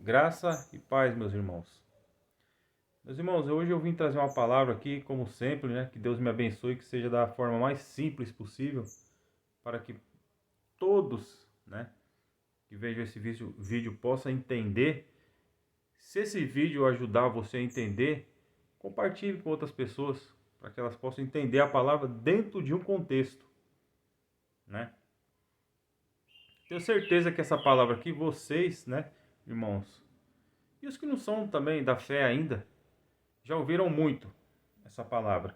Graça e paz, meus irmãos. Meus irmãos, hoje eu vim trazer uma palavra aqui, como sempre, né? Que Deus me abençoe, que seja da forma mais simples possível, para que todos, né, que vejam esse vídeo possam entender. Se esse vídeo ajudar você a entender, compartilhe com outras pessoas, para que elas possam entender a palavra dentro de um contexto, né? Tenho certeza que essa palavra aqui, vocês, né, irmãos, e os que não são também da fé ainda, já ouviram muito essa palavra.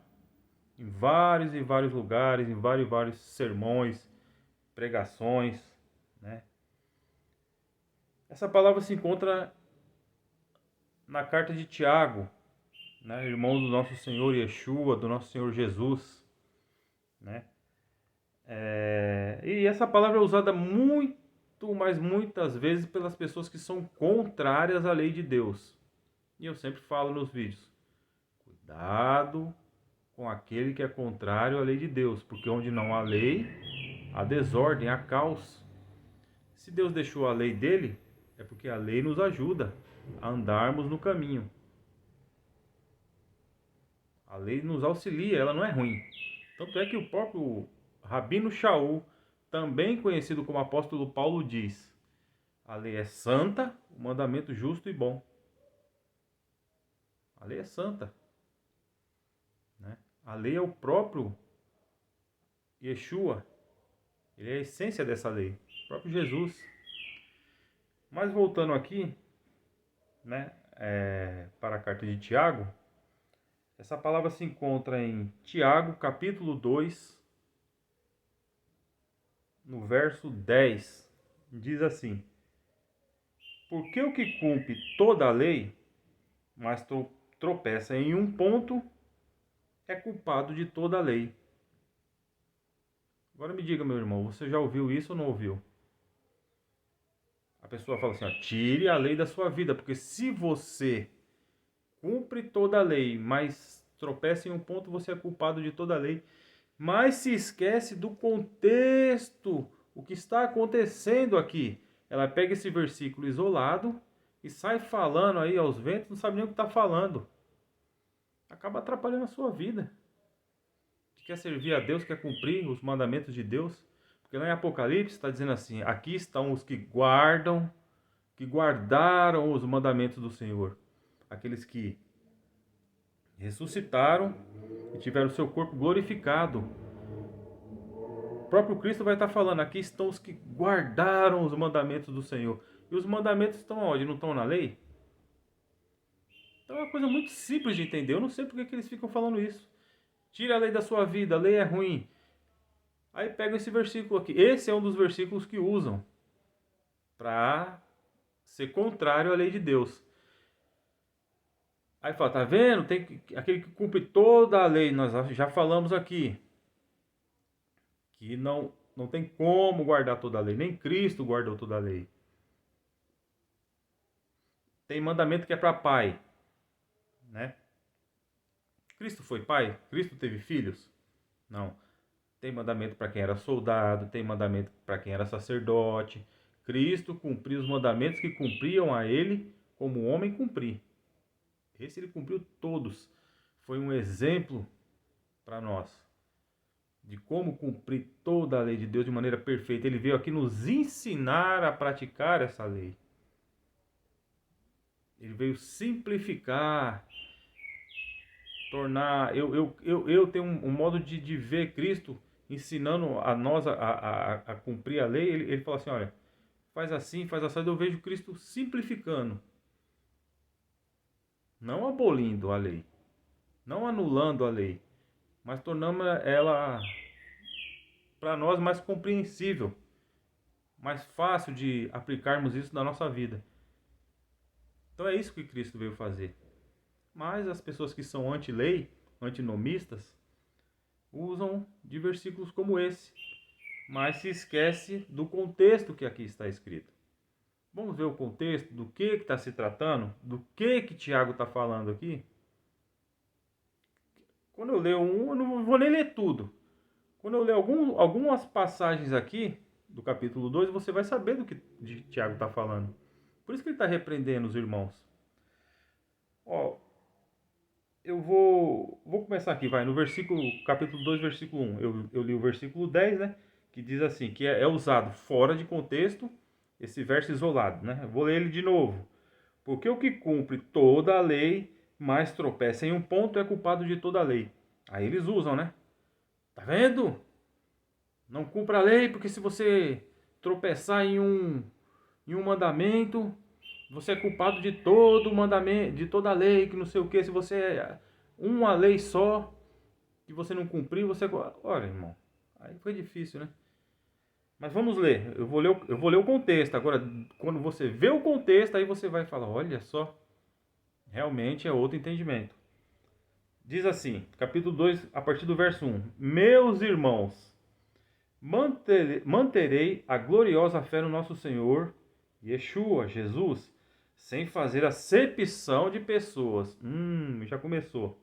Em vários e vários lugares, em vários e vários sermões, pregações, né? Essa palavra se encontra na carta de Tiago, né, irmão do nosso Senhor Yeshua, do nosso Senhor Jesus, né? E essa palavra é usada muito, mas muitas vezes pelas pessoas que são contrárias à lei de Deus. E eu sempre falo nos vídeos, cuidado com aquele que é contrário à lei de Deus, porque onde não há lei, há desordem, há caos. Se Deus deixou a lei dele, é porque a lei nos ajuda a andarmos no caminho. A lei nos auxilia, ela não é ruim. Tanto é que o próprio Rabino Shaul, também conhecido como apóstolo Paulo, diz: a lei é santa, o mandamento justo e bom. A lei é santa, né? A lei é o próprio Yeshua, ele é a essência dessa lei, o próprio Jesus. Mas voltando aqui, né, para a carta de Tiago, essa palavra se encontra em Tiago, capítulo 2, no verso 10. Diz assim: porque o que cumpre toda a lei, mas tropeça em um ponto, é culpado de toda a lei. Agora me diga, meu irmão, você já ouviu isso ou não ouviu? A pessoa fala assim, ó, tire a lei da sua vida, porque se você cumpre toda a lei, mas tropeça em um ponto, você é culpado de toda a lei. Mas se esquece do contexto, o que está acontecendo aqui. Ela pega esse versículo isolado e sai falando aí aos ventos, não sabe nem o que está falando. Acaba atrapalhando a sua vida. Quer servir a Deus, quer cumprir os mandamentos de Deus. Porque lá em Apocalipse está dizendo assim, aqui estão os que guardam, que guardaram os mandamentos do Senhor. Aqueles que ressuscitaram e tiveram o seu corpo glorificado. O próprio Cristo vai estar falando, aqui estão os que guardaram os mandamentos do Senhor. E os mandamentos estão onde? Não estão na lei? Então é uma coisa muito simples de entender. Eu não sei porque que eles ficam falando isso. Tira a lei da sua vida, a lei é ruim. Aí pega esse versículo aqui. Esse é um dos versículos que usam para ser contrário à lei de Deus. Aí fala, tá vendo? Tem aquele que cumpre toda a lei. Nós já falamos aqui que não tem como guardar toda a lei. Nem Cristo guardou toda a lei. Tem mandamento que é para pai, né? Cristo foi pai? Cristo teve filhos? Não. Tem mandamento para quem era soldado, tem mandamento para quem era sacerdote. Cristo cumpriu os mandamentos que cumpriam a ele como homem cumprir. Esse ele cumpriu todos. Foi um exemplo para nós de como cumprir toda a lei de Deus de maneira perfeita. Ele veio aqui nos ensinar a praticar essa lei. Ele veio simplificar, tornar. Eu tenho um modo de ver Cristo ensinando a nós a cumprir a lei. Ele fala assim: olha, faz assim, faz assim. Eu vejo Cristo simplificando, não abolindo a lei, não anulando a lei, mas tornando ela para nós mais compreensível, mais fácil de aplicarmos isso na nossa vida. Então é isso que Cristo veio fazer. Mas as pessoas que são anti-lei, antinomistas, usam de versículos como esse, mas se esquece do contexto que aqui está escrito. Vamos ver o contexto do que está se tratando, do que Tiago está falando aqui. Quando eu ler eu não vou nem ler tudo. Quando eu ler algumas passagens aqui do capítulo 2, você vai saber do que Tiago está falando. Por isso que ele está repreendendo os irmãos. Ó, eu vou começar aqui, vai, no capítulo 2, versículo 1. Eu li o versículo 10, né? Que diz assim, que é usado fora de contexto, esse verso isolado, né? Eu vou ler ele de novo. Porque o que cumpre toda a lei, mas tropeça em um ponto, é culpado de toda a lei. Aí eles usam, né? Tá vendo? Não cumpra a lei, porque se você tropeçar em um mandamento, você é culpado de todo o mandamento, de toda a lei, que não sei o que. Se você uma lei só que você não cumpriu, você... Olha, irmão, aí foi difícil, né? Mas vamos ler. Eu vou ler o contexto. Agora, quando você vê o contexto, aí você vai falar, olha só, realmente é outro entendimento. Diz assim, capítulo 2, a partir do verso 1. Meus irmãos, manterei a gloriosa fé no nosso Senhor, Yeshua, Jesus, sem fazer acepção de pessoas. Já começou.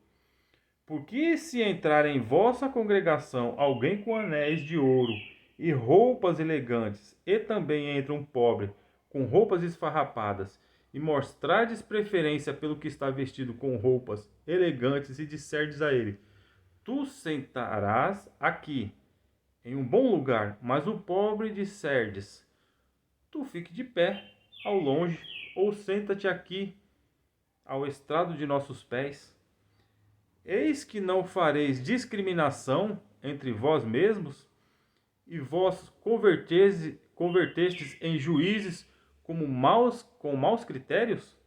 Porque se entrar em vossa congregação alguém com anéis de ouro e roupas elegantes, e também entra um pobre com roupas esfarrapadas, e mostrardes preferência pelo que está vestido com roupas elegantes, e disserdes a ele: tu sentarás aqui, em um bom lugar, mas o pobre disserdes: tu fique de pé, ao longe, ou senta-te aqui, ao estrado de nossos pés. Eis que não fareis discriminação entre vós mesmos, e vós convertestes em juízes com maus critérios?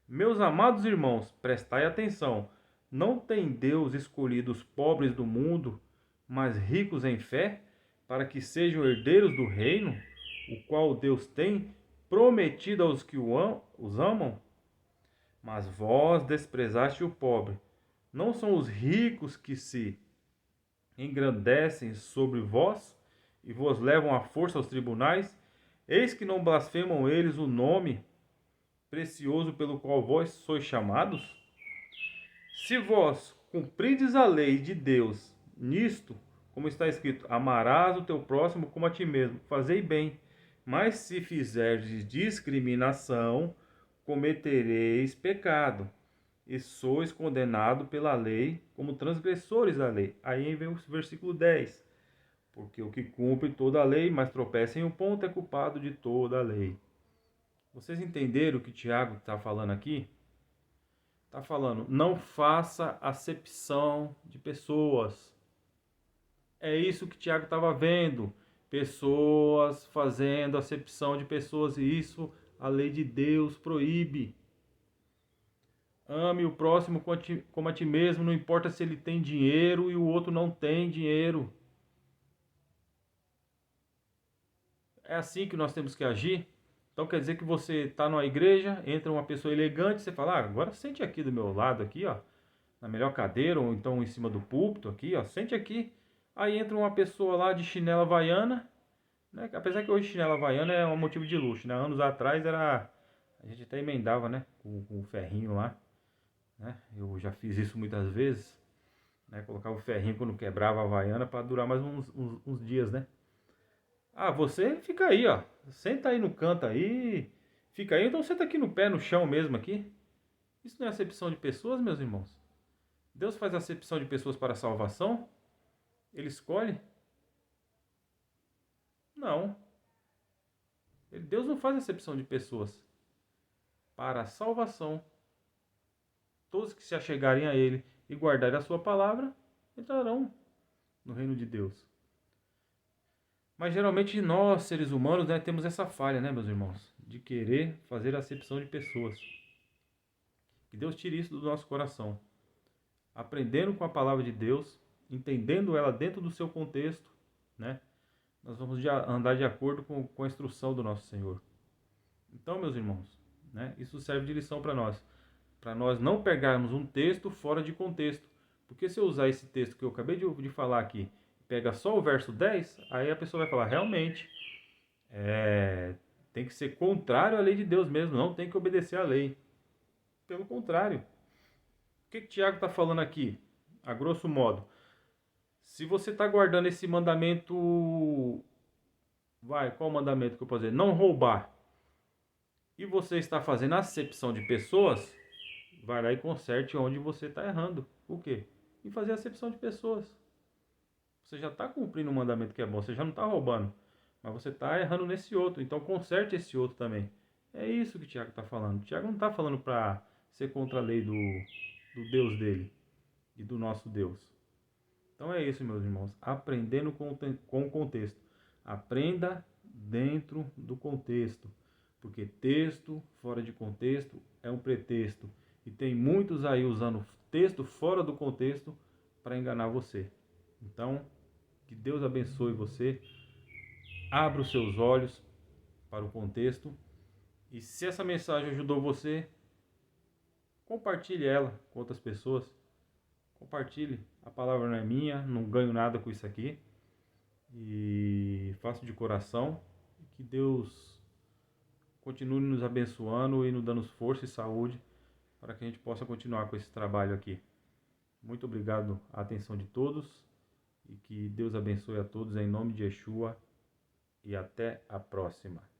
Meus amados irmãos, prestai atenção. Não tem Deus escolhido os pobres do mundo, mas ricos em fé, para que sejam herdeiros do reino, o qual Deus tem prometido aos que os amam? Mas vós desprezaste o pobre. Não são os ricos que se engrandecem sobre vós e vos levam à força aos tribunais? Eis que não blasfemam eles o nome precioso pelo qual vós sois chamados? Se vós cumprides a lei de Deus nisto, como está escrito, amarás o teu próximo como a ti mesmo, fazei bem. Mas se fizerdes discriminação, cometereis pecado, e sois condenado pela lei como transgressores da lei. Aí vem o versículo 10. Porque o que cumpre toda a lei, mas tropeça em um ponto, é culpado de toda a lei. Vocês entenderam o que Tiago está falando aqui? Está falando, não faça acepção de pessoas. É isso que Tiago estava vendo. Pessoas fazendo acepção de pessoas, e isso a lei de Deus proíbe. Ame o próximo como a ti mesmo, não importa se ele tem dinheiro e o outro não tem dinheiro. É assim que nós temos que agir. Então quer dizer que você está numa igreja, entra uma pessoa elegante, você fala, agora sente aqui do meu lado, aqui, ó, na melhor cadeira, ou então em cima do púlpito, aqui, ó, sente aqui. Aí entra uma pessoa lá de chinela havaiana, né? Apesar que hoje chinela havaiana é um motivo de luxo, né? Anos atrás era, a gente até emendava, né, com o ferrinho lá, né? Eu já fiz isso muitas vezes, né? Colocava o ferrinho quando quebrava a havaiana para durar mais uns dias, né? Ah, você fica aí, ó. Senta aí no canto aí. Fica aí, então senta aqui no pé, no chão mesmo aqui. Isso não é acepção de pessoas, meus irmãos? Deus faz acepção de pessoas para a salvação? Ele escolhe? Não. Deus não faz acepção de pessoas para a salvação. Todos que se achegarem a Ele e guardarem a sua palavra, entrarão no reino de Deus. Mas geralmente nós, seres humanos, né, temos essa falha, né, meus irmãos? De querer fazer acepção de pessoas. Que Deus tire isso do nosso coração. Aprendendo com a palavra de Deus, entendendo ela dentro do seu contexto, né? Nós vamos andar de acordo com a instrução do nosso Senhor. Então, meus irmãos, né, isso serve de lição para nós. Para nós não pegarmos um texto fora de contexto. Porque se eu usar esse texto que eu acabei de falar aqui, pega só o verso 10, aí a pessoa vai falar, realmente, tem que ser contrário à lei de Deus mesmo, não tem que obedecer à lei. Pelo contrário. O que Tiago está falando aqui? A grosso modo, se você está guardando esse mandamento, qual mandamento que eu posso dizer? Não roubar. e você está fazendo acepção de pessoas, vai lá e conserte onde você está errando. O quê? Em fazer acepção de pessoas. Você já está cumprindo um mandamento que é bom, você já não está roubando, mas você está errando nesse outro, então conserte esse outro também. É isso que o Tiago está falando. O Tiago não está falando para ser contra a lei do Deus dele e do nosso Deus. Então é isso, meus irmãos. Aprendendo com o contexto. Aprenda dentro do contexto. Porque texto fora de contexto é um pretexto. E tem muitos aí usando texto fora do contexto para enganar você. Então, que Deus abençoe você. Abra os seus olhos para o contexto. E se essa mensagem ajudou você, compartilhe ela com outras pessoas. Compartilhe. A palavra não é minha, não ganho nada com isso aqui. E faço de coração. Que Deus continue nos abençoando e nos dando força e saúde para que a gente possa continuar com esse trabalho aqui. Muito obrigado à atenção de todos e que Deus abençoe a todos em nome de Yeshua e até a próxima.